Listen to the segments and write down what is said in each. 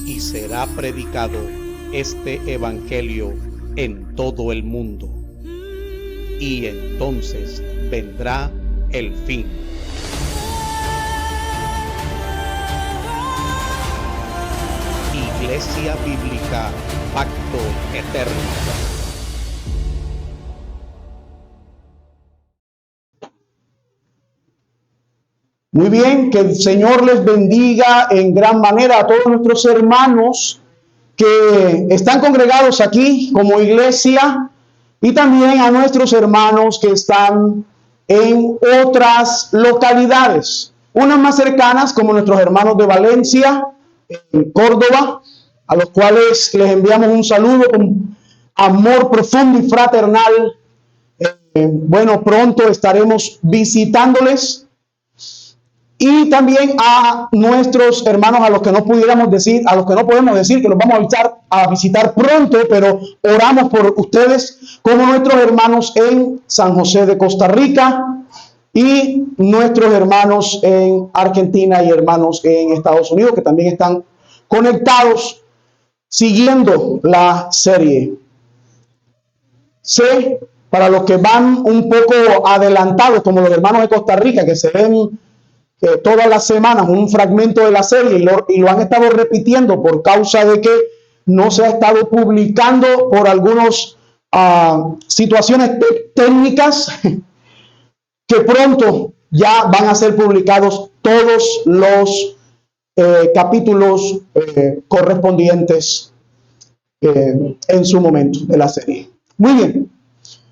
y será predicado este evangelio en todo el mundo. Y entonces vendrá el fin. Iglesia Bíblica Pacto Eterno. Muy bien, que el Señor les bendiga en gran manera a todos nuestros hermanos que están congregados aquí como iglesia y también a nuestros hermanos que están en otras localidades, unas más cercanas como nuestros hermanos de Valencia, en Córdoba, a los cuales les enviamos un saludo con amor profundo y fraternal. Bueno, pronto estaremos visitándoles. Y también a nuestros hermanos a los que no podemos decir que los vamos a visitar pronto, pero oramos por ustedes, como nuestros hermanos en San José de Costa Rica y nuestros hermanos en Argentina y hermanos en Estados Unidos que también están conectados siguiendo la serie. Sé, para los que van un poco adelantados, como los hermanos de Costa Rica, que se ven todas las semanas un fragmento de la serie y lo han estado repitiendo por causa de que no se ha estado publicando por algunas situaciones técnicas, que pronto ya van a ser publicados todos los capítulos correspondientes en su momento de la serie. Muy bien.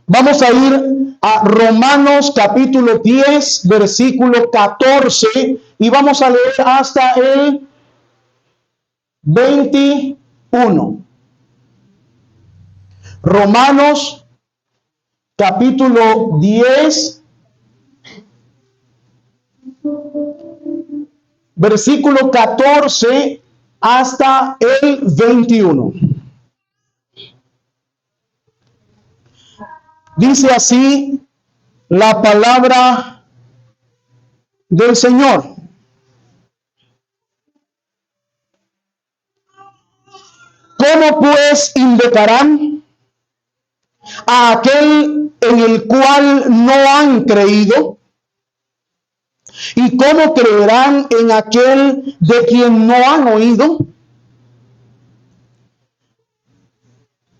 Vamos a ir a Romanos capítulo 10, versículo 14, y vamos a leer hasta el 21. Romanos capítulo 10, versículo 14 hasta el 21. Dice así la palabra del Señor. ¿Cómo pues invocarán a aquel en el cual no han creído? ¿Y cómo creerán en aquel de quien no han oído?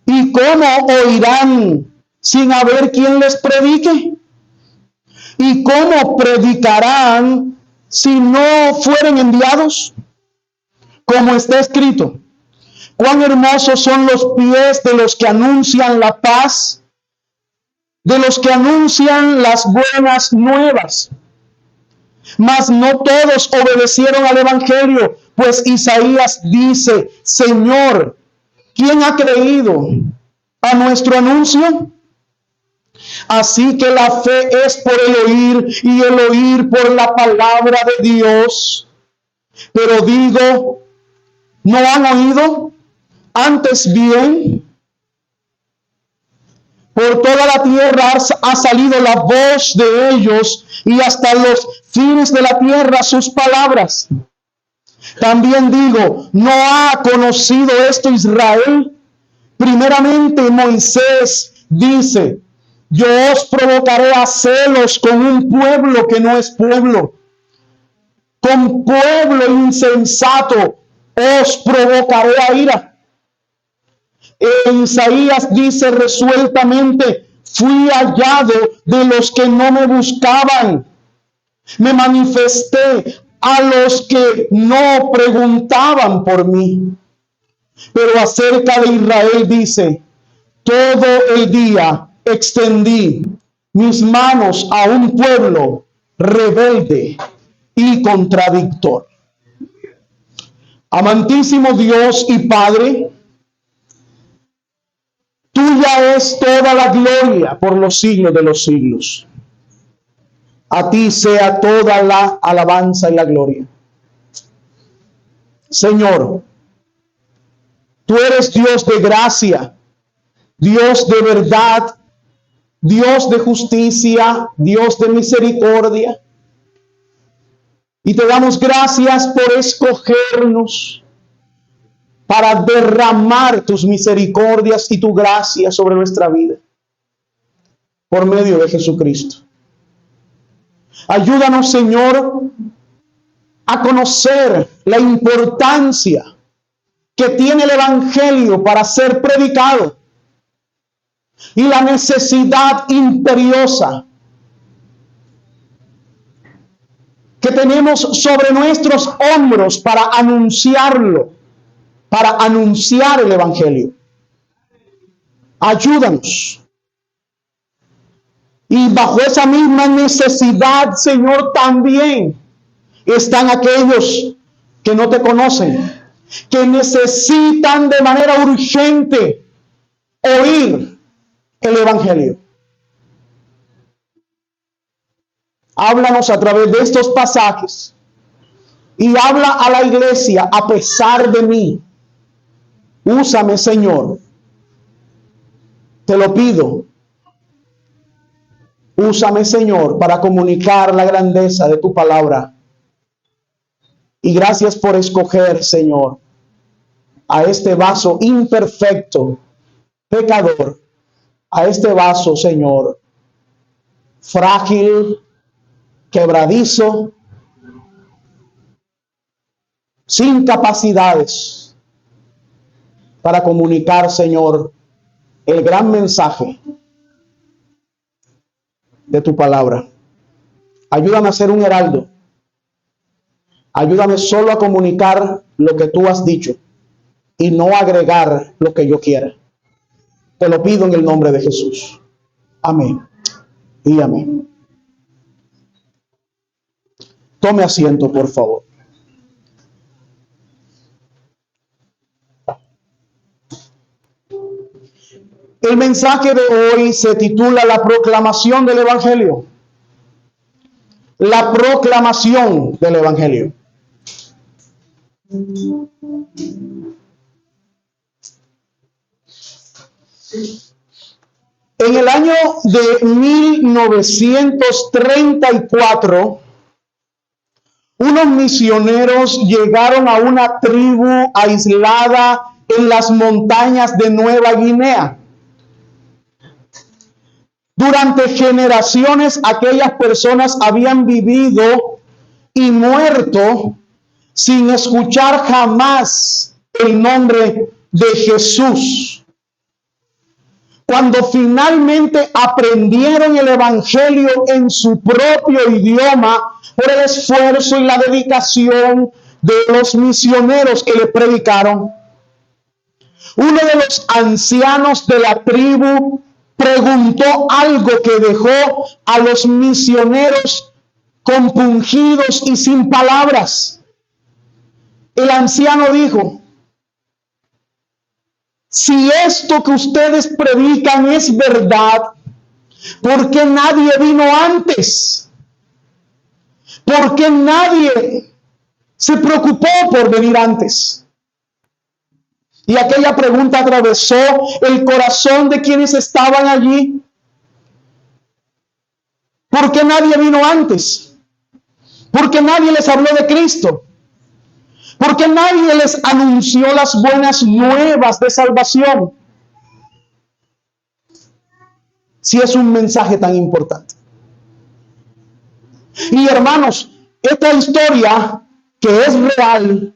¿Y cómo oirán sin haber quien les predique? ¿Y cómo predicarán si no fueren enviados? Como está escrito: cuán hermosos son los pies de los que anuncian la paz, de los que anuncian las buenas nuevas. Mas no todos obedecieron al evangelio, pues Isaías dice: Señor, ¿quién ha creído a nuestro anuncio? Así que la fe es por el oír y el oír por la palabra de Dios. Pero digo, ¿no han oído? Antes bien, por toda la tierra ha salido la voz de ellos, y hasta los fines de la tierra sus palabras. También digo, ¿no ha conocido esto Israel? Primeramente Moisés dice: yo os provocaré a celos con un pueblo que no es pueblo. Con pueblo insensato os provocaré a ira. Isaías dice resueltamente: fui hallado de los que no me buscaban. Me manifesté a los que no preguntaban por mí. Pero acerca de Israel dice: todo el día extendí mis manos a un pueblo rebelde y contradictor. Amantísimo Dios y Padre, tuya es toda la gloria por los siglos de los siglos. A ti sea toda la alabanza y la gloria. Señor, tú eres Dios de gracia, Dios de verdad, Dios de justicia, Dios de misericordia. Y te damos gracias por escogernos, para derramar tus misericordias y tu gracia sobre nuestra vida por medio de Jesucristo. Ayúdanos, Señor, a conocer la importancia que tiene el Evangelio para ser predicado y la necesidad imperiosa que tenemos sobre nuestros hombros para anunciarlo, para anunciar el Evangelio. Ayúdanos. Y bajo esa misma necesidad, Señor, también están aquellos que no te conocen, que necesitan de manera urgente oír el Evangelio. Háblanos a través de estos pasajes y habla a la iglesia a pesar de mí. Úsame, Señor. Te lo pido. Úsame, Señor, para comunicar la grandeza de tu palabra. Y gracias por escoger, Señor, a este vaso imperfecto, pecador, a este vaso, Señor, frágil, quebradizo, sin capacidades, para comunicar, Señor, el gran mensaje de tu palabra. Ayúdame a ser un heraldo. Ayúdame solo a comunicar lo que tú has dicho y no agregar lo que yo quiera. Te lo pido en el nombre de Jesús. Amén y amén. Tome asiento, por favor. El mensaje de hoy se titula La proclamación del Evangelio. La proclamación del Evangelio. En el año de 1934, unos misioneros llegaron a una tribu aislada en las montañas de Nueva Guinea. Durante generaciones, aquellas personas habían vivido y muerto sin escuchar jamás el nombre de Jesús. Cuando finalmente aprendieron el Evangelio en su propio idioma, por el esfuerzo y la dedicación de los misioneros que le predicaron, uno de los ancianos de la tribu preguntó algo que dejó a los misioneros compungidos y sin palabras. El anciano dijo: si esto que ustedes predican es verdad, ¿por qué nadie vino antes? ¿Por qué nadie se preocupó por venir antes? Y aquella pregunta atravesó el corazón de quienes estaban allí. ¿Por qué nadie vino antes? ¿Por qué nadie les habló de Cristo? ¿Por qué nadie les anunció las buenas nuevas de salvación? Si es un mensaje tan importante. Y hermanos, esta historia que es real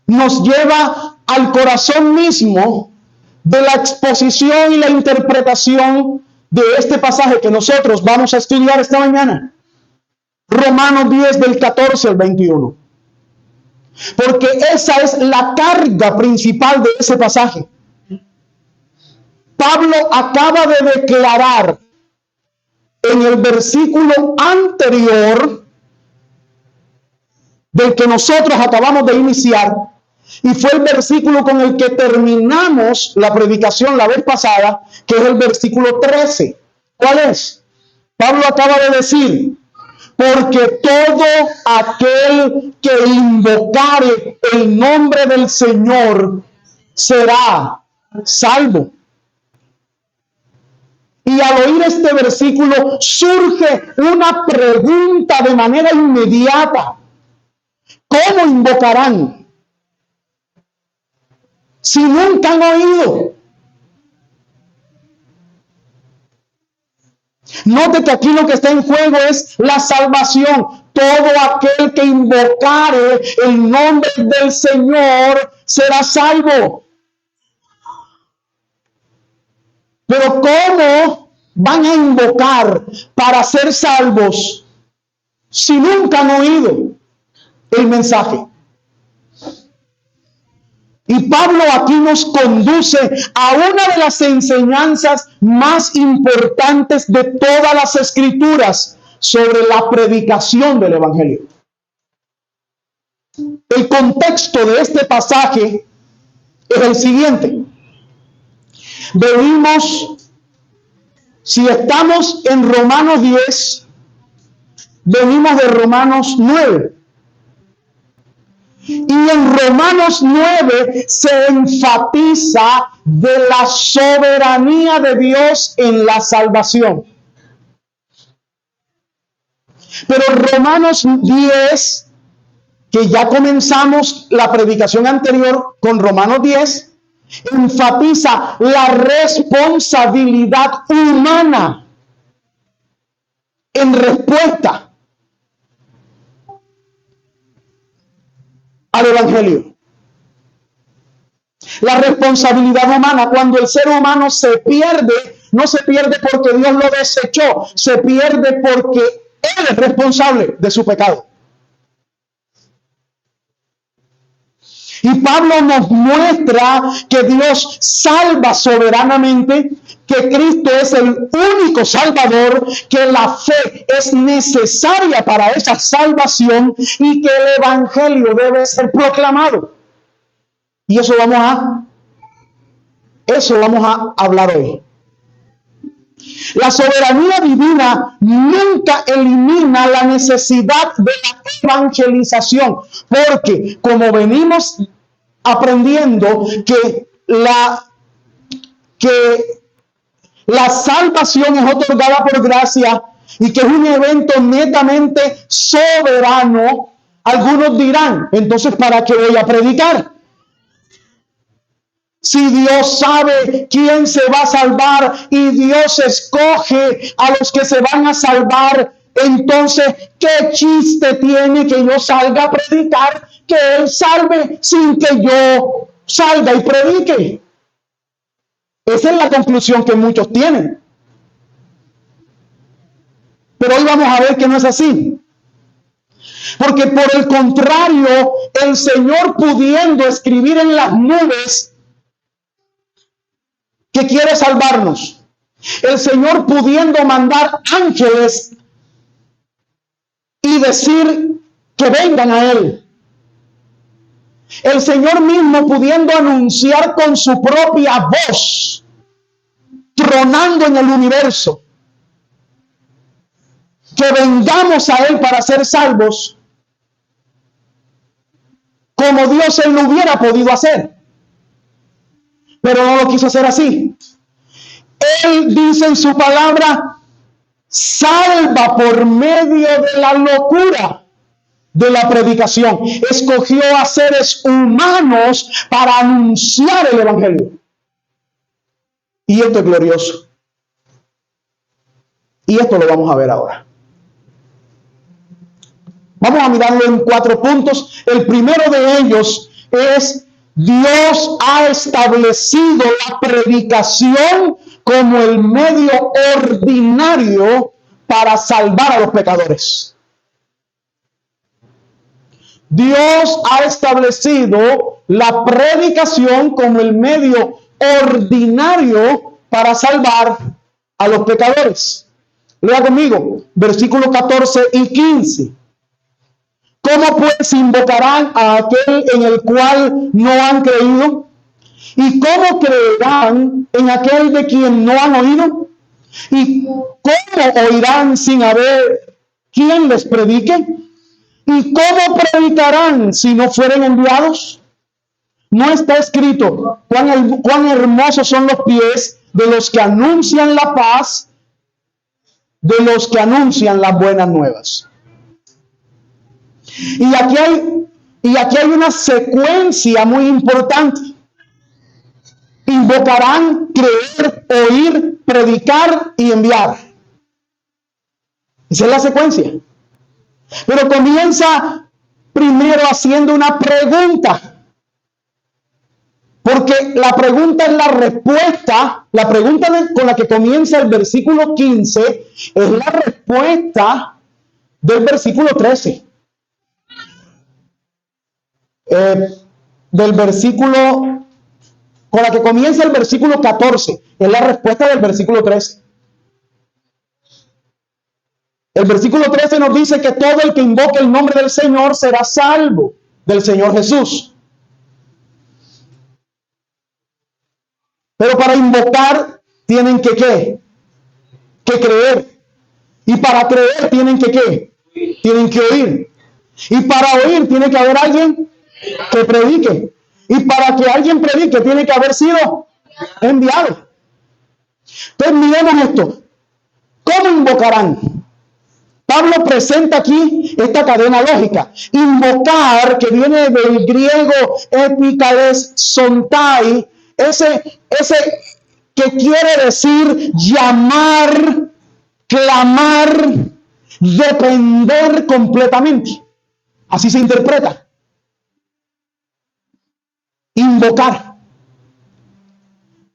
nos lleva al corazón mismo de la exposición y la interpretación de este pasaje que nosotros vamos a estudiar esta mañana. Romanos 10 del 14 al 21. Porque esa es la carga principal de ese pasaje. Pablo acaba de declarar en el versículo anterior del que nosotros acabamos de iniciar, y fue el versículo con el que terminamos la predicación la vez pasada, que es el versículo 13. ¿Cuál es? Pablo acaba de decir: porque todo aquel que invocare el nombre del Señor será salvo. Y al oír este versículo surge una pregunta de manera inmediata: ¿cómo invocarán? si nunca han oído? Note que aquí lo que está en juego es la salvación. Todo aquel que invocare el nombre del Señor será salvo. Pero ¿cómo van a invocar para ser salvos si nunca han oído el mensaje? Y Pablo aquí nos conduce a una de las enseñanzas más importantes de todas las Escrituras sobre la predicación del Evangelio. El contexto de este pasaje es el siguiente. Venimos, si estamos en Romanos 10, venimos de Romanos 9. Y en Romanos 9 se enfatiza de la soberanía de Dios en la salvación. Pero Romanos 10, que ya comenzamos la predicación anterior con Romanos 10, enfatiza la responsabilidad humana en respuesta al Evangelio. La responsabilidad humana, cuando el ser humano se pierde, no se pierde porque Dios lo desechó, se pierde porque Él es responsable de su pecado. Y Pablo nos muestra que Dios salva soberanamente, que Cristo es el único Salvador, que la fe es necesaria para esa salvación y que el Evangelio debe ser proclamado. Y eso vamos a hablar hoy. La soberanía divina nunca elimina la necesidad de la evangelización, porque como venimos aprendiendo que la salvación es otorgada por gracia y que es un evento netamente soberano, algunos dirán, entonces ¿para qué voy a predicar? Si Dios sabe quién se va a salvar y Dios escoge a los que se van a salvar, entonces, ¿qué chiste tiene que yo salga a predicar? Que Él salve sin que yo salga y predique. Esa es la conclusión que muchos tienen. Pero hoy vamos a ver que no es así. Porque por el contrario, el Señor pudiendo escribir en las nubes que quiere salvarnos, el Señor pudiendo mandar ángeles y decir que vengan a Él, el Señor mismo pudiendo anunciar con su propia voz, tronando en el universo, que vengamos a Él para ser salvos, como Dios Él lo hubiera podido hacer. Pero no lo quiso hacer así. Él dice en su palabra, salva por medio de la locura de la predicación. Escogió a seres humanos para anunciar el Evangelio. Y esto es glorioso. Y esto lo vamos a ver ahora. Vamos a mirarlo en 4 puntos. El primero de ellos es: Dios ha establecido la predicación como el medio ordinario para salvar a los pecadores. Dios ha establecido la predicación como el medio ordinario para salvar a los pecadores. Lea conmigo, versículos 14 y 15. ¿Cómo pues invocarán a aquel en el cual no han creído? ¿Y cómo creerán en aquel de quien no han oído? ¿Y cómo oirán sin haber quien les predique? ¿Y cómo predicarán si no fueren enviados? No está escrito cuán hermosos son los pies de los que anuncian la paz, de los que anuncian las buenas nuevas. Y aquí hay una secuencia muy importante. invocarán, creer, oír, predicar y enviar. Esa es la secuencia. Pero comienza primero haciendo una pregunta. Porque la pregunta es la respuesta. La pregunta con la que comienza el versículo 15 es la respuesta del versículo 13. Del versículo, con la que comienza el versículo 14, es la respuesta del versículo 13. El versículo 13 nos dice que todo el que invoque el nombre del Señor será salvo, del Señor Jesús. Pero para invocar tienen que ¿qué? Que creer. Y para creer tienen que ¿qué? Tienen que oír. Y para oír tiene que haber alguien que predique. Y para que alguien predique tiene que haber sido enviado. Entonces miremos esto. ¿Cómo invocarán? Pablo presenta aquí esta cadena lógica. Invocar, que viene del griego epikales sontai, ese que quiere decir llamar, clamar, depender completamente. Así se interpreta. Invocar.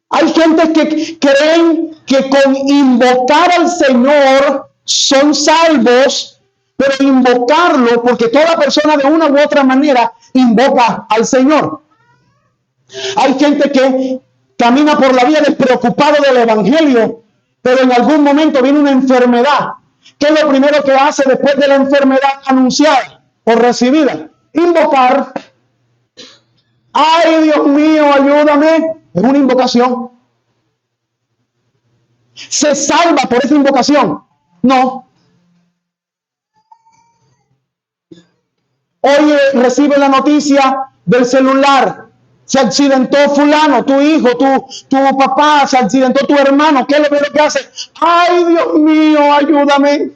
Hay gente que creen que con invocar al Señor son salvos, pero invocarlo, porque toda persona de una u otra manera invoca al Señor. Hay gente que camina por la vida despreocupado del evangelio, pero en algún momento viene una enfermedad. ¿Qué es lo primero que hace después de la enfermedad anunciada o recibida? Invocar. ¡Ay, Dios mío, ayúdame! Es una invocación. ¿Se salva por esa invocación? No. Hoy recibe la noticia del celular. Se accidentó fulano, tu hijo, tu papá, se accidentó tu hermano. ¿Qué es lo primero que hace? ¡Ay, Dios mío, ayúdame!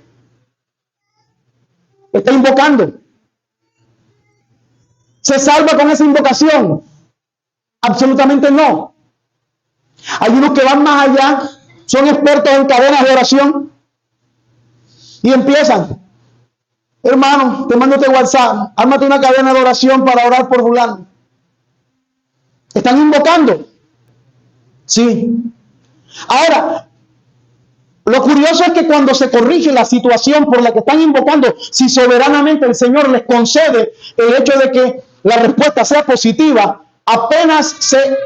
Está invocando. ¿Se salva con esa invocación? Absolutamente no. Hay unos que van más allá, son expertos en cadenas de oración y empiezan. Hermano, te mando este WhatsApp, ármate una cadena de oración para orar por fulano. ¿Están invocando? Sí. Ahora, lo curioso es que cuando se corrige la situación por la que están invocando, si soberanamente el Señor les concede el hecho de que la respuesta sea positiva, apenas se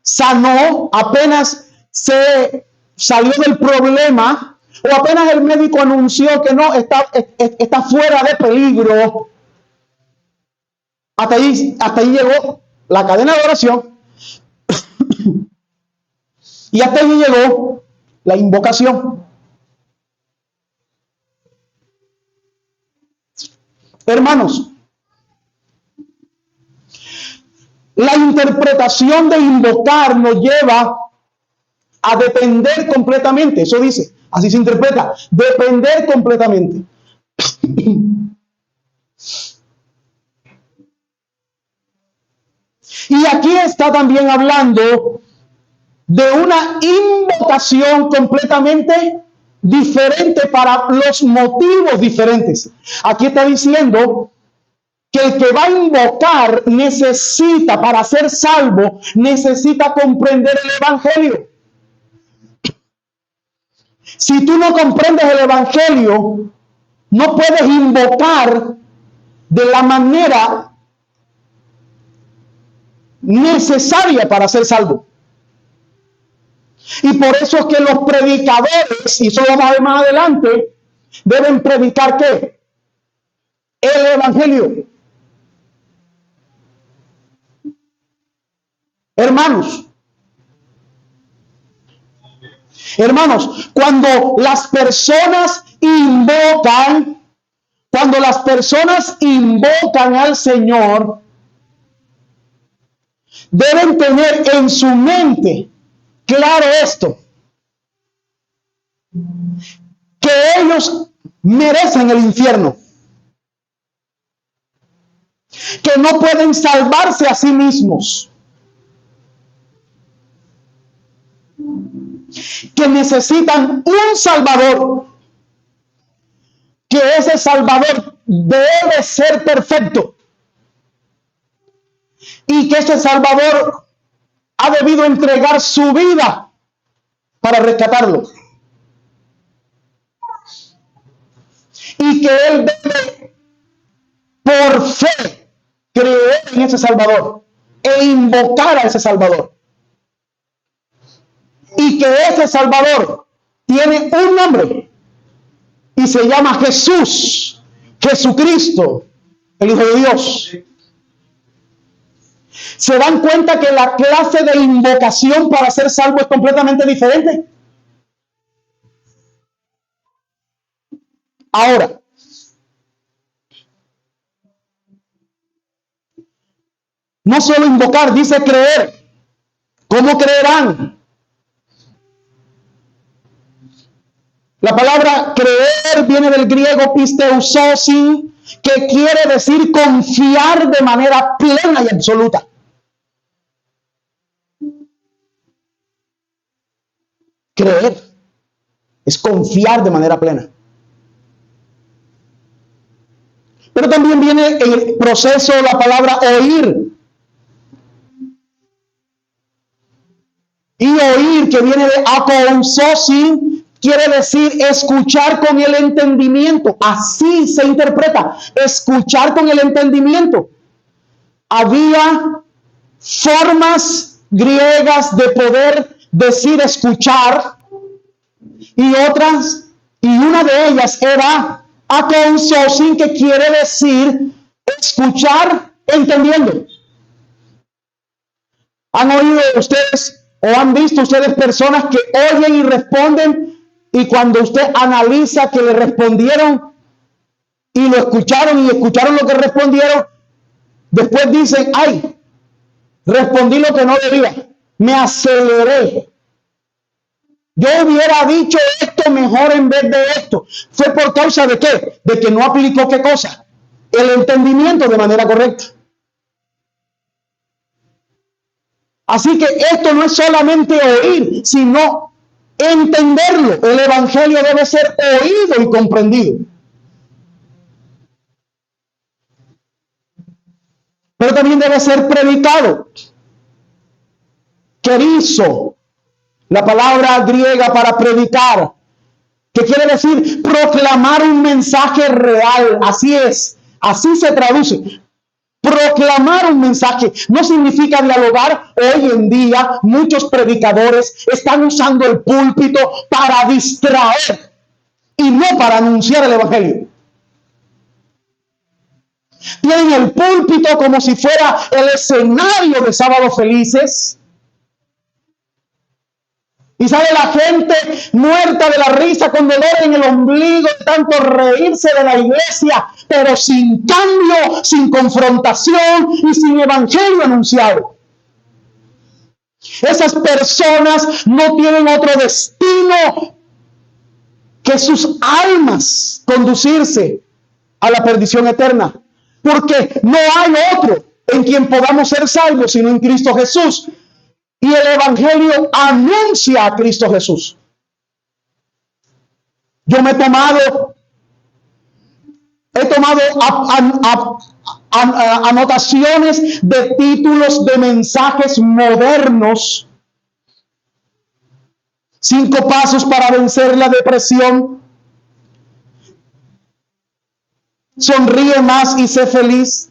sanó, apenas se salió del problema, o apenas el médico anunció que no, está fuera de peligro, hasta ahí llegó la cadena de oración y hasta ahí llegó la invocación. Hermanos, la interpretación de invocar nos lleva a depender completamente. Eso dice, así se interpreta, depender completamente. Y aquí está también hablando de una invocación completamente diferente para los motivos diferentes. Aquí está diciendo que el que va a invocar necesita, para ser salvo, necesita comprender el evangelio. Si tú no comprendes el evangelio, no puedes invocar de la manera necesaria para ser salvo. Y por eso es que los predicadores, y eso lo vamos a ver más adelante, deben predicar ¿qué? El evangelio. Hermanos, cuando las personas invocan al Señor, deben tener en su mente claro esto, que ellos merecen el infierno, que no pueden salvarse a sí mismos, que necesitan un Salvador, que ese Salvador debe ser perfecto y que ese Salvador ha debido entregar su vida para rescatarlo. Y que él debe, por fe, creer en ese Salvador e invocar a ese Salvador. Y que ese Salvador tiene un nombre y se llama Jesús, Jesucristo, el Hijo de Dios. ¿Se dan cuenta que la clase de invocación para ser salvo es completamente diferente? Ahora, no solo invocar, dice creer. ¿Cómo creerán? La palabra creer viene del griego pisteusosin, que quiere decir confiar de manera plena y absoluta. Creer es confiar de manera plena. Pero también viene en el proceso la palabra oír. Y oír, que viene de akousosin, quiere decir escuchar con el entendimiento. Así se interpreta, escuchar con el entendimiento. Había formas griegas de poder decir escuchar, y una de ellas era akousosin, que quiere decir escuchar entendiendo. ¿Han oído ustedes o han visto ustedes personas que oyen y responden, y cuando usted analiza que le respondieron y lo escucharon y escucharon lo que respondieron, después dicen, ay, respondí lo que no debía, me aceleré, yo hubiera dicho esto mejor en vez de esto? ¿Fue por causa de qué? De que no aplicó qué cosa, el entendimiento de manera correcta. Así que esto no es solamente oír, sino entenderlo. El evangelio debe ser oído y comprendido. Pero también debe ser predicado. Kerizo, la palabra griega para predicar, que quiere decir proclamar un mensaje real. Así es, así se traduce. Proclamar un mensaje no significa dialogar. Hoy en día muchos predicadores están usando el púlpito para distraer y no para anunciar el evangelio. Tienen el púlpito como si fuera el escenario de Sábados Felices. Y sale la gente muerta de la risa, con dolor en el ombligo, de tanto reírse de la iglesia, pero sin cambio, sin confrontación y sin evangelio anunciado. Esas personas no tienen otro destino que sus almas conducirse a la perdición eterna, porque no hay otro en quien podamos ser salvos sino en Cristo Jesús. Y el evangelio anuncia a Cristo Jesús. Yo he tomado anotaciones de títulos de mensajes modernos. 5 pasos para vencer la depresión. Sonríe más y sé feliz.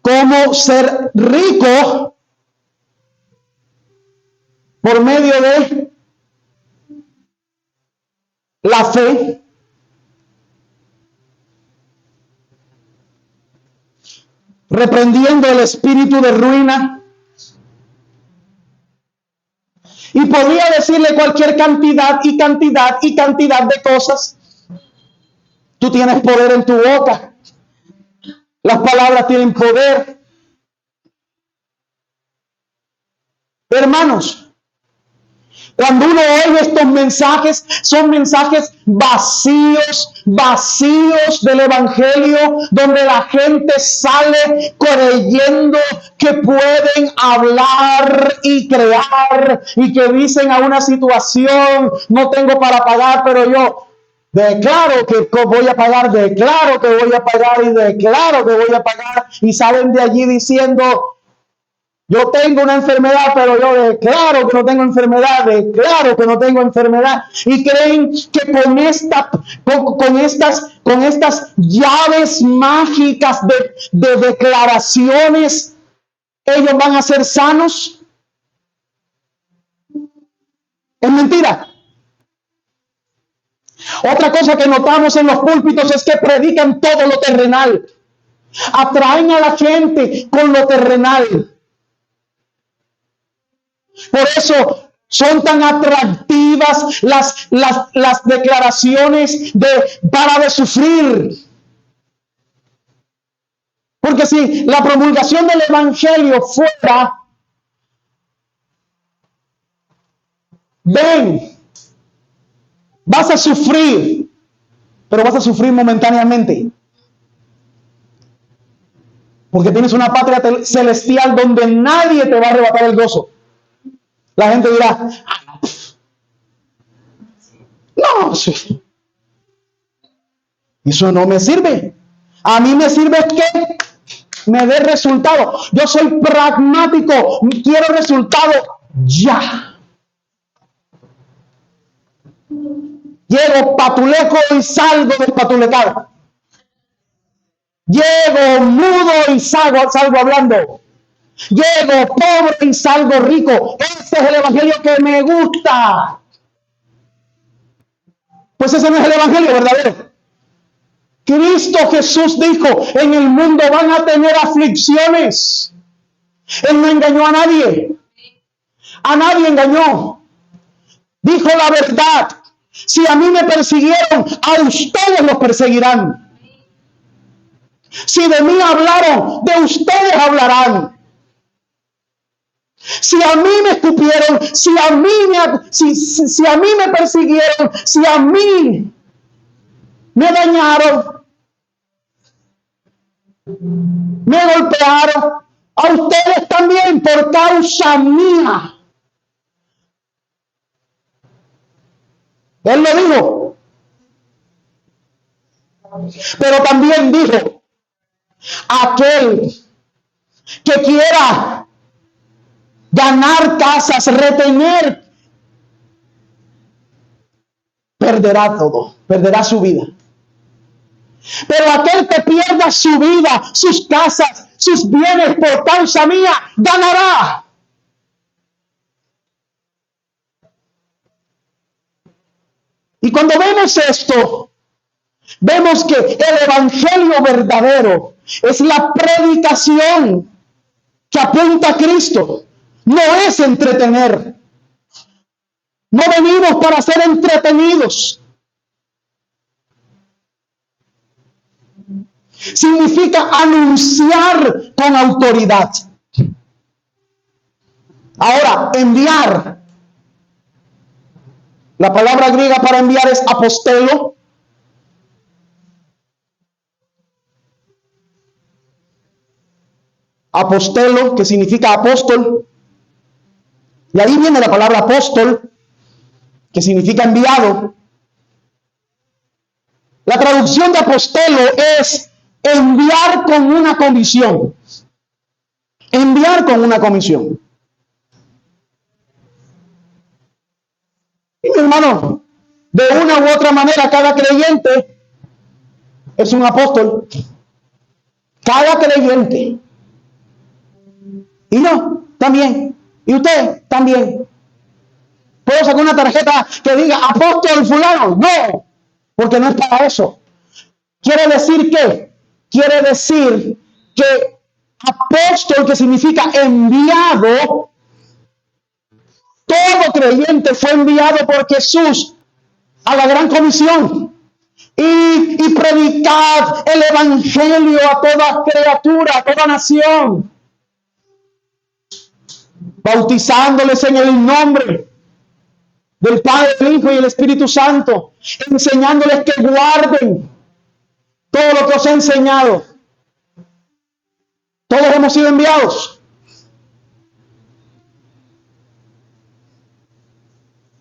Cómo ser rico por medio de la fe. Reprendiendo el espíritu de ruina. Y podría decirle cualquier cantidad de cosas. Tú tienes poder en tu boca. Las palabras tienen poder. Hermanos, Cuando uno oye estos mensajes, son mensajes vacíos del Evangelio, donde la gente sale creyendo que pueden hablar y crear y que dicen a una situación, no tengo para pagar, pero yo declaro que voy a pagar, declaro que voy a pagar y declaro que voy a pagar, y salen de allí diciendo, yo tengo una enfermedad, pero yo declaro que no tengo enfermedad, declaro que no tengo enfermedad. Y creen que con estas llaves mágicas de declaraciones, ellos van a ser sanos. Es mentira. Otra cosa que notamos en los púlpitos es que predican todo lo terrenal. Atraen a la gente con lo terrenal. Por eso son tan atractivas las declaraciones de para de sufrir. Porque si la promulgación del Evangelio fuera, ven, vas a sufrir, pero vas a sufrir momentáneamente. Porque tienes una patria celestial donde nadie te va a arrebatar el gozo. La gente dirá, no, eso no me sirve. A mí me sirve que me dé resultado. Yo soy pragmático, quiero resultado ya. Llego patuleco y salgo despatulecado. Llego mudo y salgo hablando. Llego pobre y salgo rico. Este es el evangelio que me gusta. Pues ese no es el evangelio verdadero. Cristo Jesús dijo, en el mundo van a tener aflicciones. Él no engañó a nadie. A nadie engañó. Dijo la verdad. Si a mí me persiguieron, a ustedes los perseguirán. Si de mí hablaron, de ustedes hablarán. Si a mí me escupieron, si a mí me persiguieron, si a mí me dañaron, me golpearon, a ustedes también por causa mía. Él lo dijo. Pero también dijo, aquel que quiera ganar casas, retener, perderá todo, perderá su vida. Pero aquel que pierda su vida, sus casas, sus bienes por causa mía, ganará. Y cuando vemos esto, vemos que el evangelio verdadero es la predicación que apunta a Cristo. No es entretener. No venimos para ser entretenidos. Significa anunciar con autoridad. Ahora, enviar. La palabra griega para enviar es apostelo. Apostelo, que significa apóstol. Y ahí viene la palabra apóstol, que significa enviado. La traducción de apostelo es enviar con una comisión. Enviar con una comisión. Y mi hermano, de una u otra manera, cada creyente es un apóstol. Cada creyente. Y yo también. Y usted también. ¿Puedo sacar una tarjeta que diga apóstol fulano? No, porque no es para eso. ¿Quiere decir qué? Quiere decir que apóstol, que significa enviado, todo creyente fue enviado por Jesús a la gran comisión. Y predicad el evangelio a toda criatura, a toda nación, bautizándoles en el nombre del Padre, del Hijo y el Espíritu Santo, enseñándoles que guarden todo lo que os he enseñado. Todos hemos sido enviados.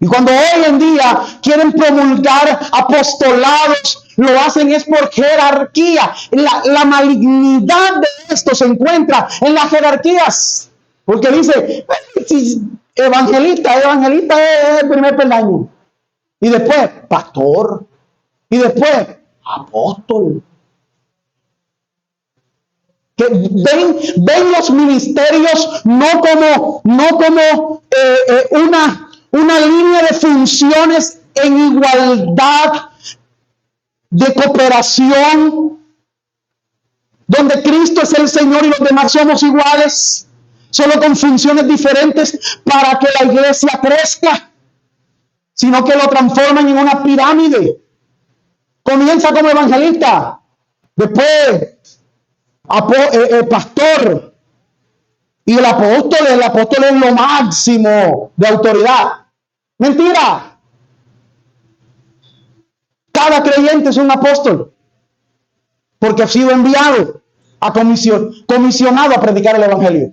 Y cuando hoy en día quieren promulgar apostolados, lo hacen es por jerarquía. La malignidad de esto se encuentra en las jerarquías. Porque dice, evangelista es el primer peldaño. Y después, pastor. Y después, apóstol. Que ven los ministerios no como una línea de funciones en igualdad de cooperación, donde Cristo es el Señor y los demás somos iguales, solo con funciones diferentes para que la iglesia crezca, sino que lo transforman en una pirámide. Comienza como evangelista, después pastor, y el apóstol es lo máximo de autoridad. Mentira. Cada creyente es un apóstol, porque ha sido enviado, comisionado a predicar el evangelio.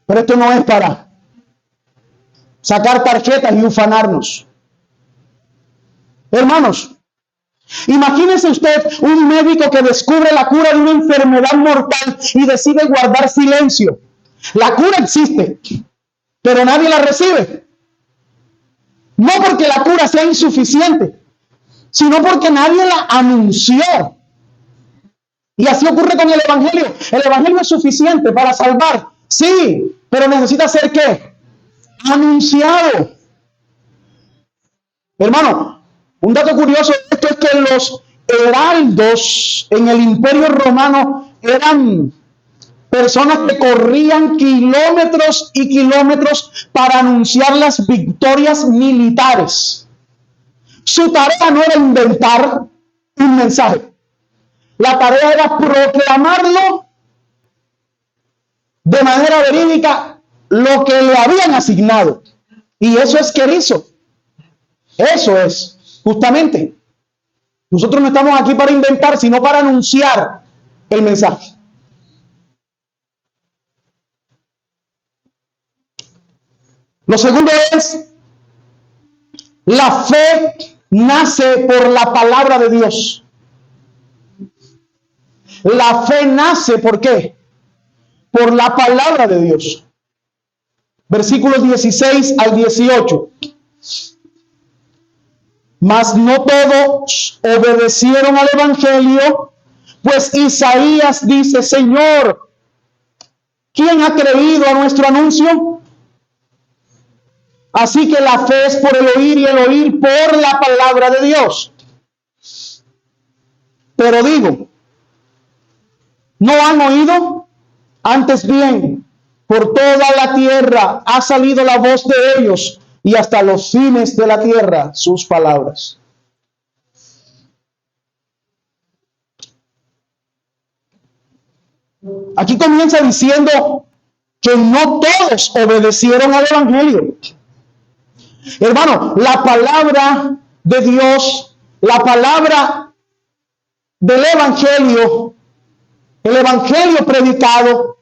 Pero esto no es para sacar tarjetas y ufanarnos. Hermanos, imagínese usted un médico que descubre la cura de una enfermedad mortal y decide guardar silencio. La cura existe, pero nadie la recibe. No porque la cura sea insuficiente, sino porque nadie la anunció. Y así ocurre con el evangelio. El evangelio es suficiente para salvar, sí, pero necesita ser ¿qué? Anunciado. Hermano, un dato curioso de esto es que los heraldos en el Imperio Romano eran personas que corrían kilómetros y kilómetros para anunciar las victorias militares. Su tarea no era inventar un mensaje. La tarea era proclamarlo de manera verídica lo que le habían asignado. Y eso es que él hizo. Eso es, justamente. Nosotros no estamos aquí para inventar, sino para anunciar el mensaje. Lo segundo es, la fe nace por la palabra de Dios. La fe nace, ¿por qué? Por la palabra de Dios. Versículos 16 al 18. Mas no todos obedecieron al evangelio, pues Isaías dice, Señor, ¿quién ha creído a nuestro anuncio? Así que la fe es por el oír y el oír por la palabra de Dios. Pero digo, ¿no han oído? Antes bien, por toda la tierra ha salido la voz de ellos, y hasta los fines de la tierra sus palabras. Aquí comienza diciendo que no todos obedecieron al evangelio. Hermano, la palabra de Dios, la palabra del evangelio, el evangelio predicado,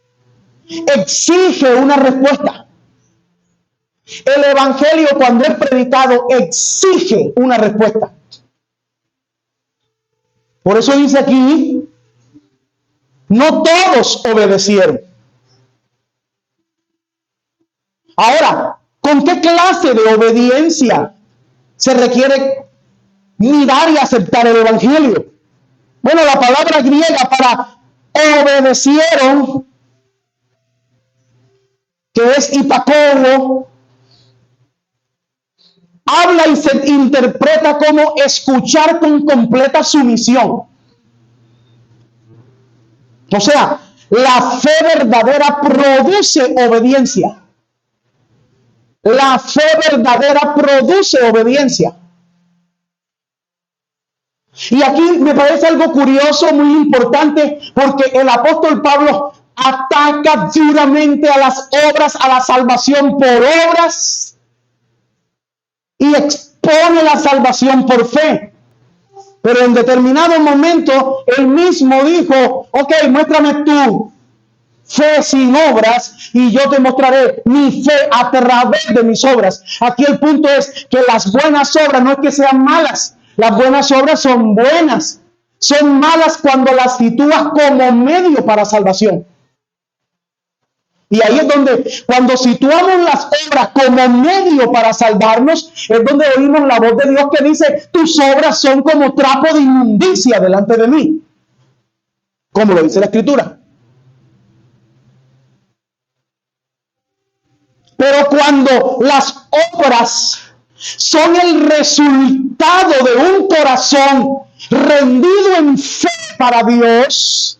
exige una respuesta. El evangelio, cuando es predicado, exige una respuesta. Por eso dice aquí, no todos obedecieron. Ahora, ¿con qué clase de obediencia se requiere mirar y aceptar el evangelio? Bueno, la palabra griega para obedecieron, que es hipakogo, habla y se interpreta como escuchar con completa sumisión. O sea, la fe verdadera produce obediencia. La fe verdadera produce obediencia. Y aquí me parece algo curioso, muy importante, porque el apóstol Pablo ataca duramente a las obras, a la salvación por obras. tiene la salvación por fe. Pero en determinado momento, él mismo dijo, ok, muéstrame tu fe sin obras y yo te mostraré mi fe a través de mis obras. Aquí el punto es que las buenas obras no es que sean malas. Las buenas obras son buenas. Son malas cuando las sitúas como medio para salvación. Y ahí es donde, cuando situamos las obras como medio para salvarnos, es donde oímos la voz de Dios que dice, tus obras son como trapo de inmundicia delante de mí. Como lo dice la Escritura. Pero cuando las obras son el resultado de un corazón rendido en fe para Dios,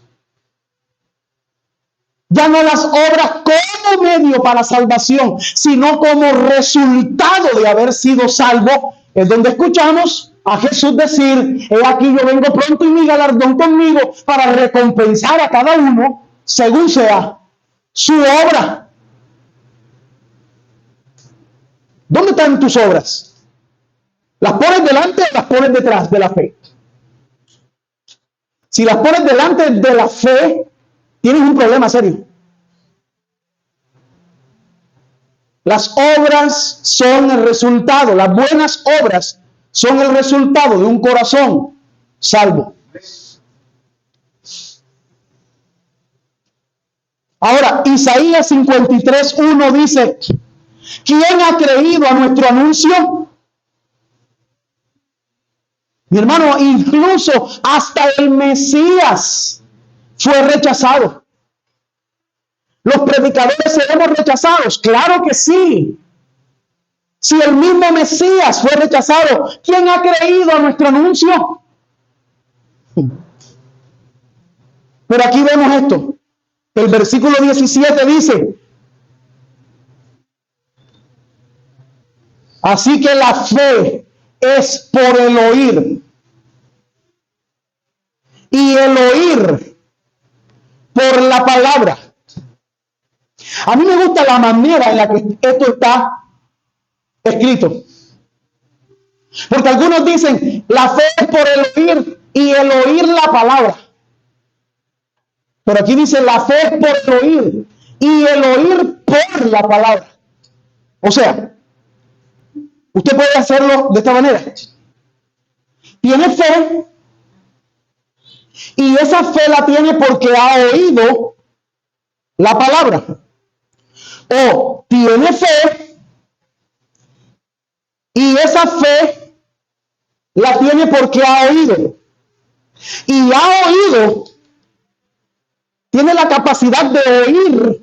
ya no las obras como medio para salvación, sino como resultado de haber sido salvo, es donde escuchamos a Jesús decir, he aquí yo vengo pronto y mi galardón conmigo para recompensar a cada uno según sea su obra. ¿Dónde están tus obras? ¿Las pones delante o las pones detrás de la fe? Si las pones delante de la fe, tienes un problema serio. Las obras son el resultado, las buenas obras son el resultado de un corazón salvo. Ahora, Isaías 53:1 dice, ¿quién ha creído a nuestro anuncio? Mi hermano, incluso hasta el Mesías fue rechazado. ¿Los predicadores seremos rechazados? Claro que sí. Si el mismo Mesías fue rechazado, ¿quién ha creído a nuestro anuncio? Pero aquí vemos esto. El versículo 17 dice, así que la fe es por el oír, y el oír por la palabra. A mí me gusta la manera en la que esto está escrito. Porque algunos dicen, la fe es por el oír y el oír la palabra. Pero aquí dice, la fe es por el oír y el oír por la palabra. O sea, usted puede hacerlo de esta manera. Tiene fe y esa fe la tiene porque ha oído la palabra. O tiene fe y esa fe la tiene porque ha oído. Y ha oído, tiene la capacidad de oír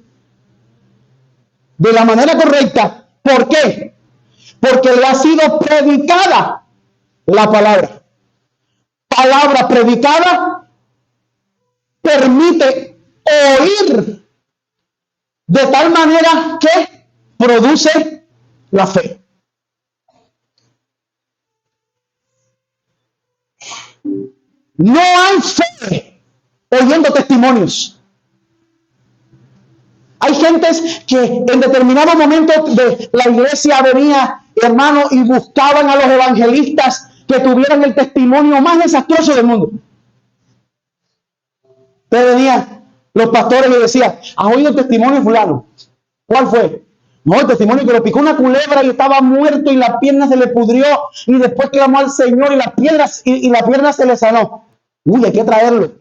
de la manera correcta. ¿Por qué? Porque le ha sido predicada la palabra. Palabra predicada permite oír de tal manera que produce la fe. No hay fe oyendo testimonios. Hay gentes que en determinado momento de la iglesia venía, hermano, y buscaban a los evangelistas que tuvieran el testimonio más desastroso del mundo. Entonces venían los pastores y decían, ¿has oído el testimonio fulano? ¿Cuál fue? No, el testimonio que lo picó una culebra y estaba muerto y la pierna se le pudrió y después clamó al Señor y la pierna se le sanó. Uy, hay que traerlo.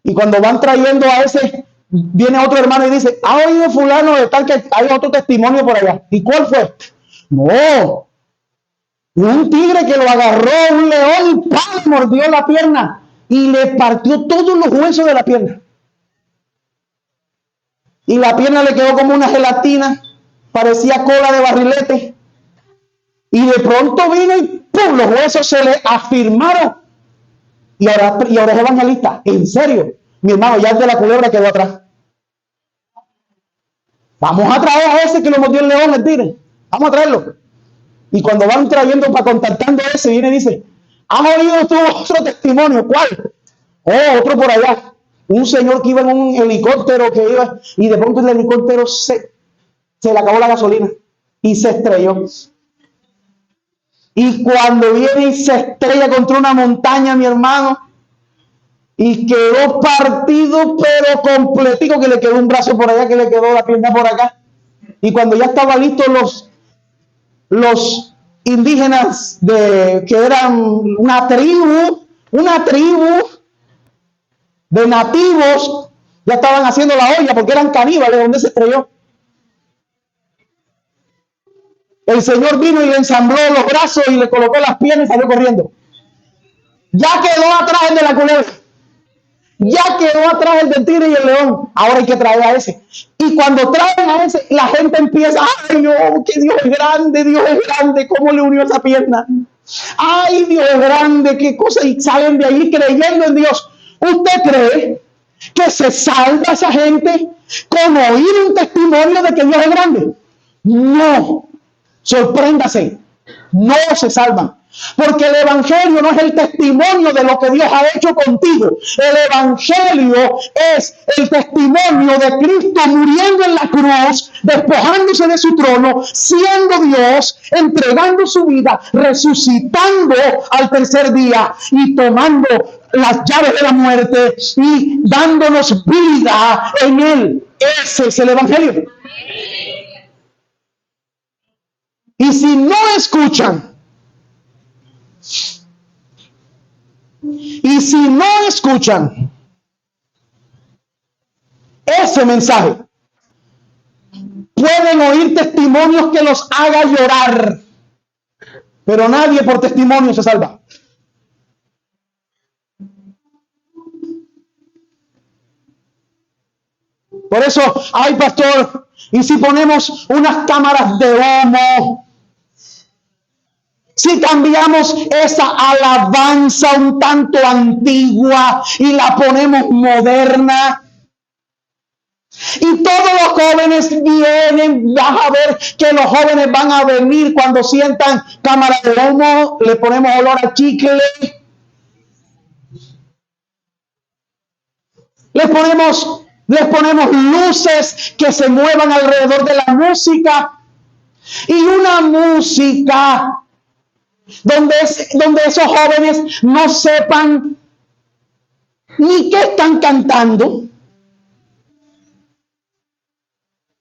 Y cuando van trayendo a ese, viene otro hermano y dice, ¿ha oído fulano de tal que hay otro testimonio por allá? ¿Y cuál fue? No, un tigre que lo agarró, un león, y ¡pam!, mordió la pierna y le partió todos los huesos de la pierna. Y la pierna le quedó como una gelatina, parecía cola de barrilete. Y de pronto vino y ¡pum!, los huesos se le afirmaron. Y ahora es evangelista. En serio, mi hermano, ya el de la culebra quedó atrás. Vamos a traer a ese que lo mordió el león, el tigre. Vamos a traerlo. Y cuando van trayendo para contactando a ese, viene y dice, ¿has oído tú otro testimonio? ¿Cuál? Oh, otro por allá. Un señor que iba en un helicóptero que iba, y de pronto el helicóptero se le acabó la gasolina y se estrelló. Y cuando viene y se estrella contra una montaña, mi hermano, y quedó partido, pero completico, que le quedó un brazo por allá, que le quedó la pierna por acá. Y cuando ya estaba listo los indígenas que eran una tribu de nativos, ya estaban haciendo la olla porque eran caníbales, donde se estrelló. El Señor vino y le ensambló los brazos y le colocó las piernas y salió corriendo. Ya quedó atrás el de la culebra. Ya quedó atrás el del tigre y el león. Ahora hay que traer a ese. Y cuando traen a ese, la gente empieza, ay, oh, que Dios es grande, ¿cómo le unió esa pierna? Ay, Dios es grande, qué cosa. Y salen de ahí creyendo en Dios. ¿Usted cree que se salva esa gente con oír un testimonio de que Dios es grande? No. Sorpréndase, no se salvan. Porque el evangelio no es el testimonio de lo que Dios ha hecho contigo. El evangelio es el testimonio de Cristo muriendo en la cruz, despojándose de su trono, siendo Dios, entregando su vida, resucitando al tercer día y tomando las llaves de la muerte y dándonos vida en él. Ese es el evangelio. Y si no escuchan, ese mensaje, pueden oír testimonios que los haga llorar, pero nadie por testimonio se salva. Por eso, ay pastor, y si ponemos unas cámaras de humo, si cambiamos esa alabanza un tanto antigua y la ponemos moderna, y todos los jóvenes vienen, vas a ver que los jóvenes van a venir cuando sientan cámara de humo, le ponemos olor a chicle, les ponemos luces que se muevan alrededor de la música, y una música donde esos jóvenes no sepan ni qué están cantando,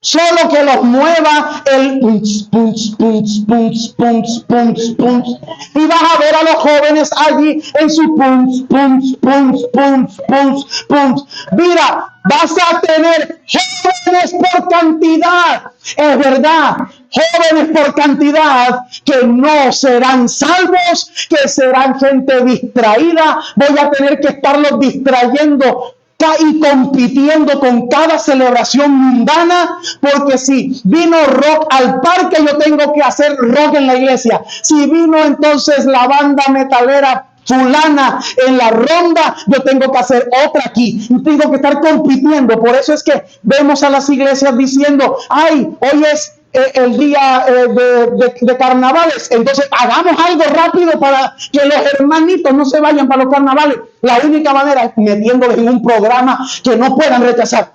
solo que los mueva el punch, punch, punch, punch, punch, punch, punch, y vas a ver a los jóvenes allí en su punch, punch, punch, punch, punch, punch. Mira, vas a tener jóvenes por cantidad, es verdad, jóvenes por cantidad que no serán salvos, que serán gente distraída. Voy a tener que estarlos distrayendo y compitiendo con cada celebración mundana, porque si vino rock al parque, yo tengo que hacer rock en la iglesia. Si vino entonces la banda metalera fulana en la ronda, yo tengo que hacer otra aquí y tengo que estar compitiendo. Por eso es que vemos a las iglesias diciendo, ay, hoy es el día de carnavales, entonces hagamos algo rápido para que los hermanitos no se vayan para los carnavales. La única manera es metiéndoles en un programa que no puedan rechazar.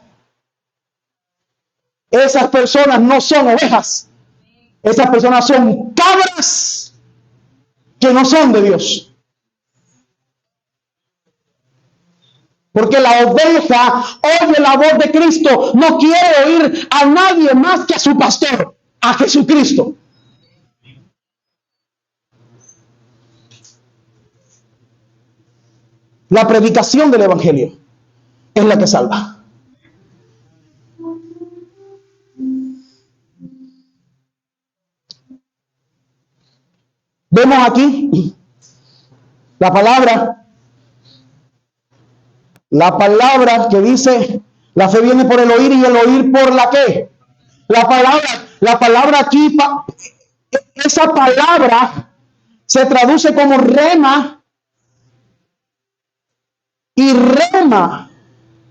Esas personas no son ovejas, esas personas son cabras que no son de Dios. Porque la oveja oye la voz de Cristo, no quiere oír a nadie más que a su pastor, a Jesucristo. La predicación del evangelio es la que salva. Vemos aquí la palabra que dice, la fe viene por el oír y el oír por la ¿qué? La palabra aquí, esa palabra se traduce como rema, y rema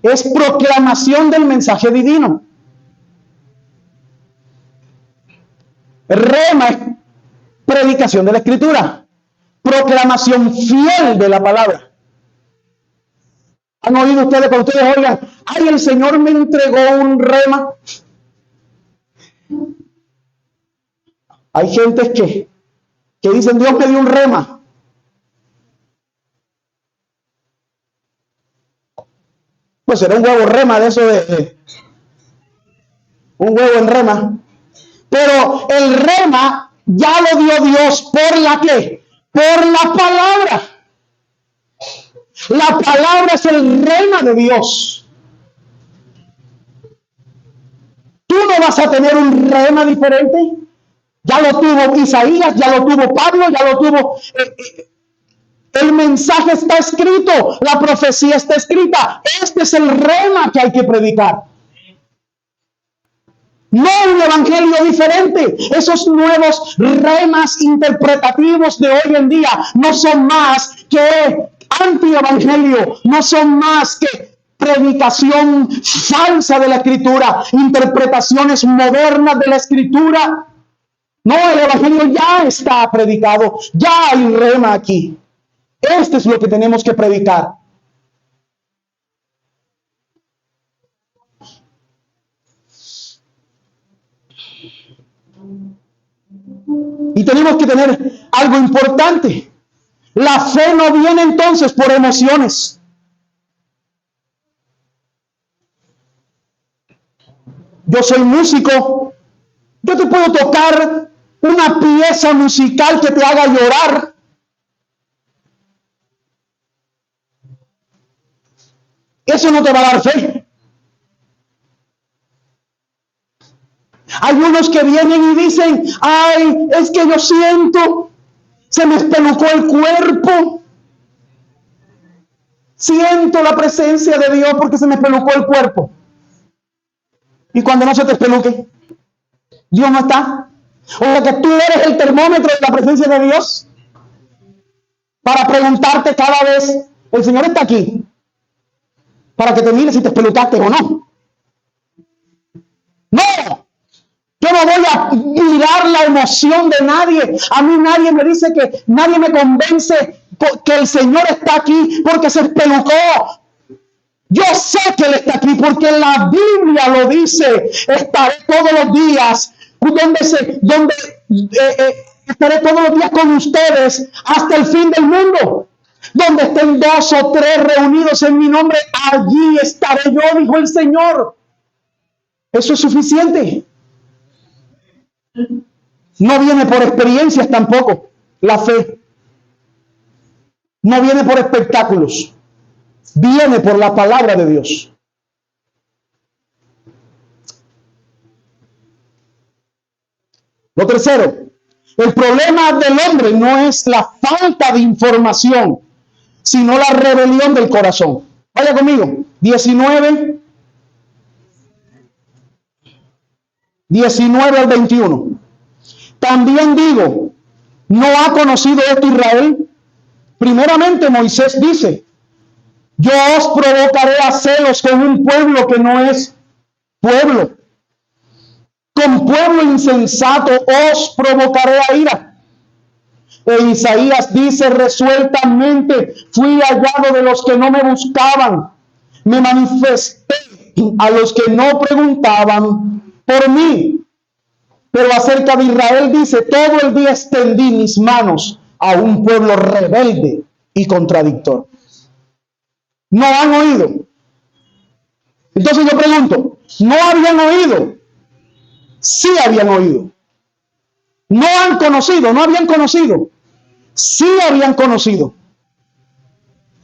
es proclamación del mensaje divino. Rema es predicación de la escritura, proclamación fiel de la palabra. ¿Han oído ustedes cuando ustedes oigan, ay, el Señor me entregó un rema? Hay gente que que dicen: Dios me dio un rema. Pues será un huevo rema de eso un huevo en rema. Pero el rema ya lo dio Dios por la ¿qué? Por la palabra. La palabra es el rema de Dios. Tú no vas a tener un rema diferente. Ya lo tuvo Isaías, ya lo tuvo Pablo, ya lo tuvo. El mensaje está escrito, la profecía está escrita. Este es el rema que hay que predicar. No un evangelio diferente. Esos nuevos remas interpretativos de hoy en día no son más que antievangelio, no son más que predicación falsa de la Escritura, interpretaciones modernas de la Escritura. No, el evangelio ya está predicado, ya hay rema aquí. Esto es lo que tenemos que predicar. Y tenemos que tener algo importante. La fe no viene entonces por emociones. Yo soy músico. Yo te puedo tocar una pieza musical que te haga llorar. Eso no te va a dar fe. Hay unos que vienen y dicen: ay, es que yo siento, se me espelucó el cuerpo. Siento la presencia de Dios porque se me espelucó el cuerpo. Y cuando no se te espeluque, Dios no está. O sea que tú eres el termómetro de la presencia de Dios para preguntarte cada vez: el Señor está aquí, para que te mire si te espelucaste o no. No, yo no voy a mirar la emoción de nadie. A mí nadie me dice que, nadie me convence que el Señor está aquí porque se espelucó. Yo sé que Él está aquí porque la Biblia lo dice. Estaré todos los días estaré todos los días con ustedes hasta el fin del mundo. Donde estén 2 o 3 reunidos en mi nombre, allí estaré yo, dijo el Señor. Eso es suficiente. No viene por experiencias tampoco, la fe. No viene por espectáculos. Viene por la palabra de Dios. Lo tercero, el problema del hombre no es la falta de información, sino la rebelión del corazón. Vaya conmigo, 19 al 21. También digo, ¿no ha conocido esto Israel? Primeramente Moisés dice: yo os provocaré a celos con un pueblo que no es pueblo. Con pueblo insensato os provocaré a ira. E Isaías dice resueltamente: fui hallado de los que no me buscaban. Me manifesté a los que no preguntaban por mí. Pero acerca de Israel dice: todo el día extendí mis manos a un pueblo rebelde y contradictor. No han oído. Entonces yo pregunto: ¿no habían oído? Sí habían oído. No han conocido, no habían conocido. Sí habían conocido.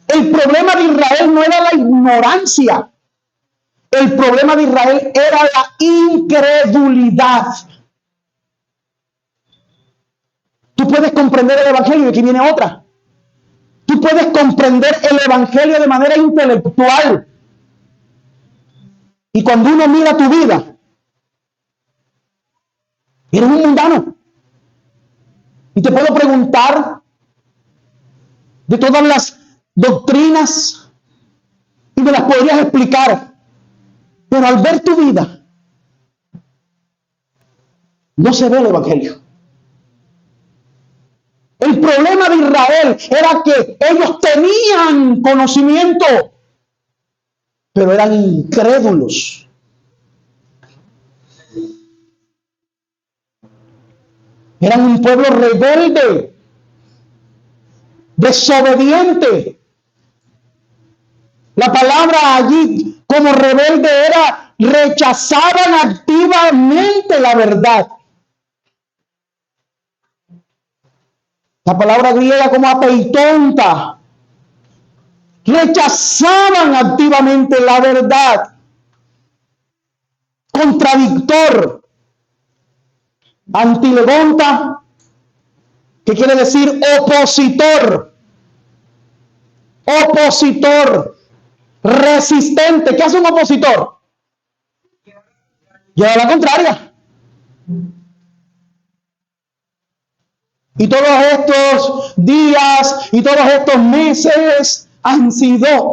El problema de Israel no era la ignorancia. El problema de Israel era la incredulidad. Tú puedes comprender el evangelio y aquí viene otra. Tú puedes comprender el evangelio de manera intelectual. Y cuando uno mira tu vida, eres un mundano. Y te puedo preguntar de todas las doctrinas y me las podrías explicar. Pero al ver tu vida, no se ve el evangelio. El problema de Israel era que ellos tenían conocimiento, pero eran incrédulos. Eran un pueblo rebelde. desobediente. La palabra allí como rebelde era rechazaban activamente la verdad. La palabra griega como apeitonta, rechazaban activamente la verdad. Contradictor. Antilegonta, que quiere decir opositor. Opositor. Resistente. ¿Qué hace un opositor? Lleva la contraria. Y todos estos días y todos estos meses han sido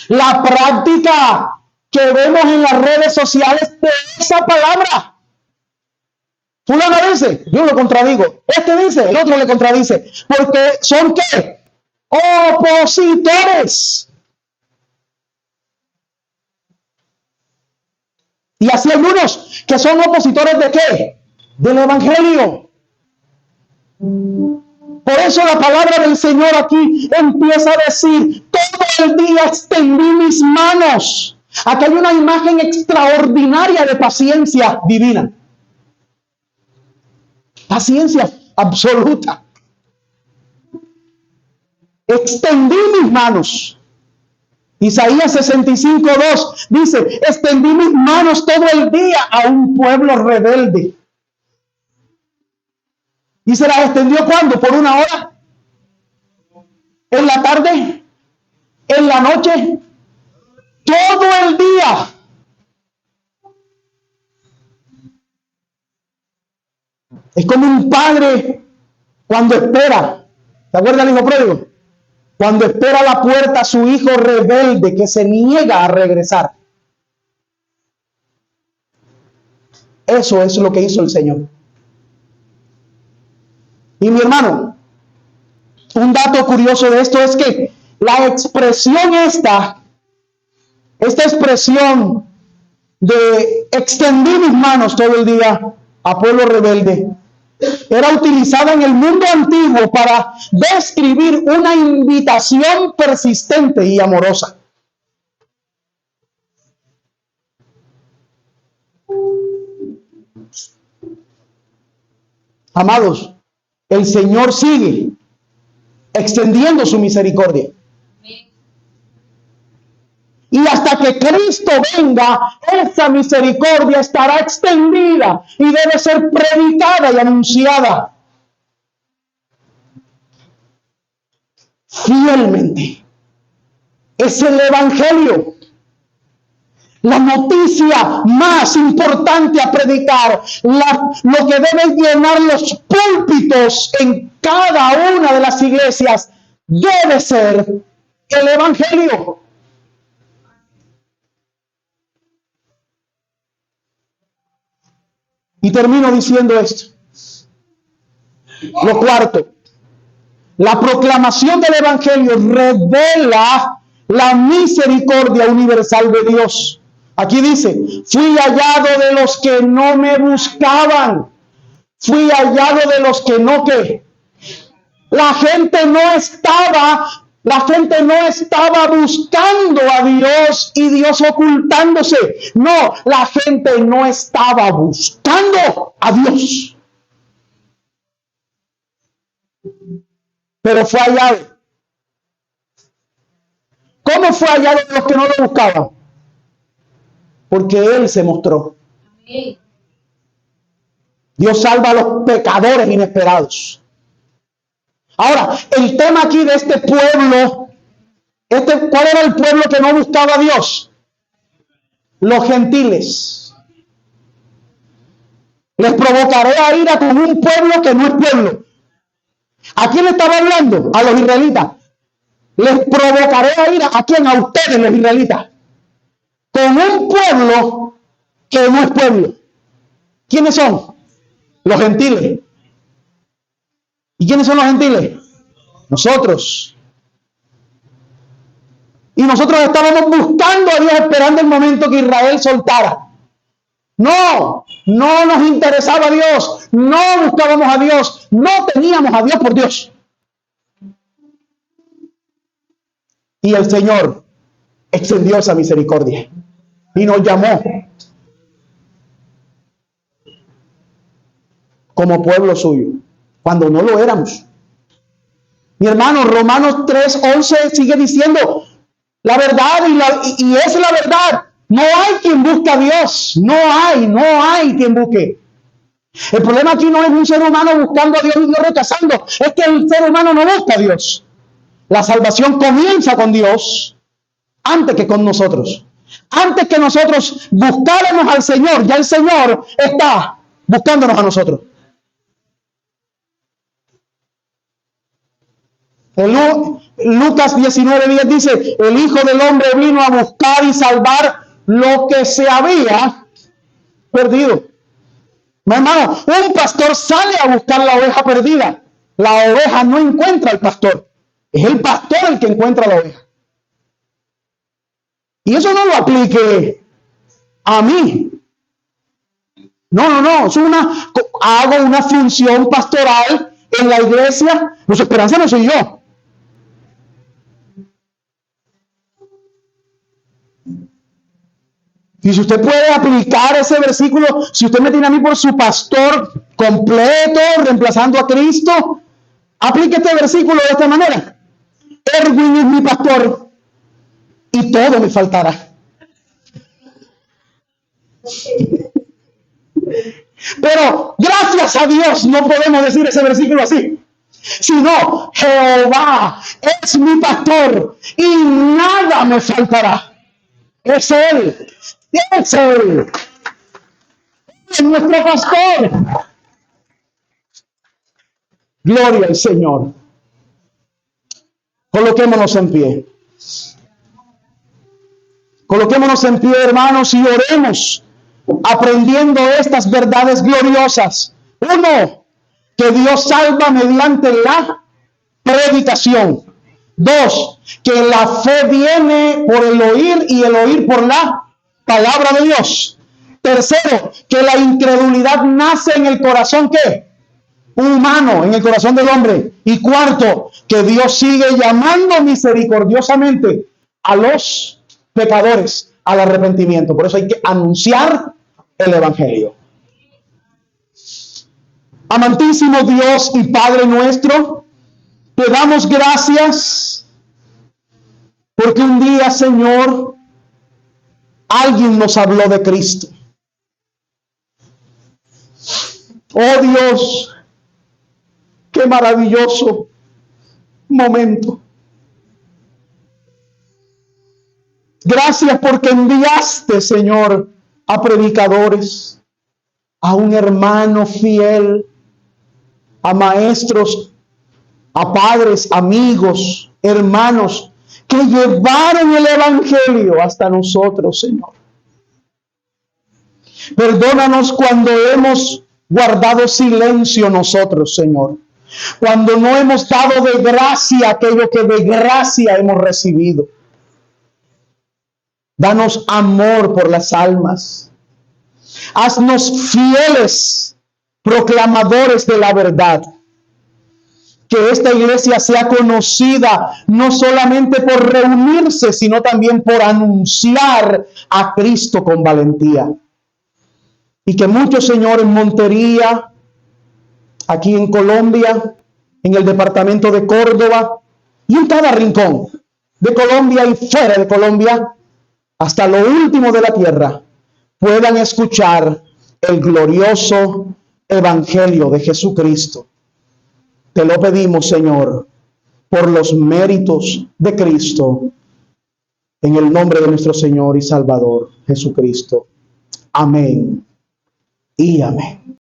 la práctica que vemos en las redes sociales de esa palabra. Fulano dice, yo lo contradigo. Este dice, el otro le contradice. Porque son ¿qué? Opositores. Y así algunos que son opositores ¿de qué? Del Evangelio. Por eso la palabra del Señor aquí empieza a decir, todo el día extendí mis manos. Aquí hay una imagen extraordinaria de paciencia divina. Paciencia absoluta. Extendí mis manos. Isaías 65:2 dice, extendí mis manos todo el día a un pueblo rebelde. ¿Y se las extendió cuándo? ¿Por una hora? ¿En la tarde? ¿En la noche? Todo el día. Es como un padre cuando espera. ¿Se acuerda del hijo pródigo? Cuando espera a la puerta a su hijo rebelde que se niega a regresar. Eso es lo que hizo el Señor. Y mi hermano, un dato curioso de esto es que la expresión esta expresión de extendí mis manos todo el día a pueblo rebelde, era utilizada en el mundo antiguo para describir una invitación persistente y amorosa. Amados, el Señor sigue extendiendo su misericordia. Y hasta que Cristo venga, esa misericordia estará extendida y debe ser predicada y anunciada fielmente. Es el Evangelio, la noticia más importante a predicar, lo que debe llenar los púlpitos en cada una de las iglesias, debe ser el Evangelio. Y termino diciendo esto. Lo cuarto, la proclamación del Evangelio revela la misericordia universal de Dios. Aquí dice, fui hallado de los que no me buscaban. Fui hallado de los que no que. La gente no estaba buscando a Dios y Dios ocultándose. No, la gente no estaba buscando a Dios. Pero fue hallado. ¿Cómo fue hallado de los que no lo buscaban? Porque Él se mostró. Dios salva a los pecadores inesperados. Ahora, el tema aquí de este pueblo, ¿cuál era el pueblo que no buscaba a Dios? Los gentiles. Les provocaré a ira con un pueblo que no es pueblo. ¿A quién le estaba hablando? A los israelitas. Les provocaré a ira. ¿A quién? A ustedes, los israelitas. Con un pueblo que no es pueblo. ¿Quiénes son? Los gentiles. ¿Y quiénes son los gentiles? Nosotros. Y nosotros estábamos buscando a Dios, esperando el momento que Israel soltara. No nos interesaba Dios, no buscábamos a Dios, no teníamos a Dios por Dios. Y el Señor extendió esa misericordia y nos llamó como pueblo suyo, cuando no lo éramos. Mi hermano, Romanos 3:11 sigue diciendo la verdad y es la verdad. No hay quien busque a Dios. No hay quien busque. El problema aquí no es un ser humano buscando a Dios y Dios rechazando. Es que el ser humano no busca a Dios. La salvación comienza con Dios antes que con nosotros. Antes que nosotros buscáramos al Señor, ya el Señor está buscándonos a nosotros. Lucas 19:10 dice, el Hijo del Hombre vino a buscar y salvar lo que se había perdido. Mi hermano, un pastor sale a buscar la oveja perdida. La oveja no encuentra al pastor. Es el pastor el que encuentra la oveja. Y eso no lo aplique a mí. No. Hago una función pastoral en la iglesia. Nuestra esperanza no soy yo. Y si usted puede aplicar ese versículo, si usted me tiene a mí por su pastor completo, reemplazando a Cristo, aplique este versículo de esta manera. Erwin es mi pastor y todo me faltará. Pero gracias a Dios no podemos decir ese versículo así. Sino, Jehová es mi pastor y nada me faltará. Es Él. Es Él. Es nuestro pastor. Gloria al Señor. Coloquémonos en pie. Coloquémonos en pie, hermanos, y oremos aprendiendo estas verdades gloriosas. Uno, que Dios salva mediante la predicación. Dos, que la fe viene por el oír y el oír por la palabra de Dios. Tercero, que la incredulidad nace en el corazón, ¿qué? Humano, en el corazón del hombre. Y cuarto, que Dios sigue llamando misericordiosamente a los pecadores al arrepentimiento. Por eso hay que anunciar el Evangelio. Amantísimo Dios y Padre nuestro, te damos gracias porque un día, Señor, alguien nos habló de Cristo. Oh Dios, qué maravilloso momento. Gracias porque enviaste, Señor, a predicadores, a un hermano fiel, a maestros, a padres, amigos, hermanos, que llevaron el Evangelio hasta nosotros, Señor. Perdónanos cuando hemos guardado silencio nosotros, Señor. Cuando no hemos dado de gracia aquello que de gracia hemos recibido. Danos amor por las almas. Haznos fieles proclamadores de la verdad. Que esta iglesia sea conocida no solamente por reunirse, sino también por anunciar a Cristo con valentía. Y que muchos, Señor, en Montería, aquí en Colombia, en el departamento de Córdoba, y en cada rincón de Colombia y fuera de Colombia, hasta lo último de la tierra, puedan escuchar el glorioso Evangelio de Jesucristo. Te lo pedimos, Señor, por los méritos de Cristo, en el nombre de nuestro Señor y Salvador, Jesucristo. Amén y amén.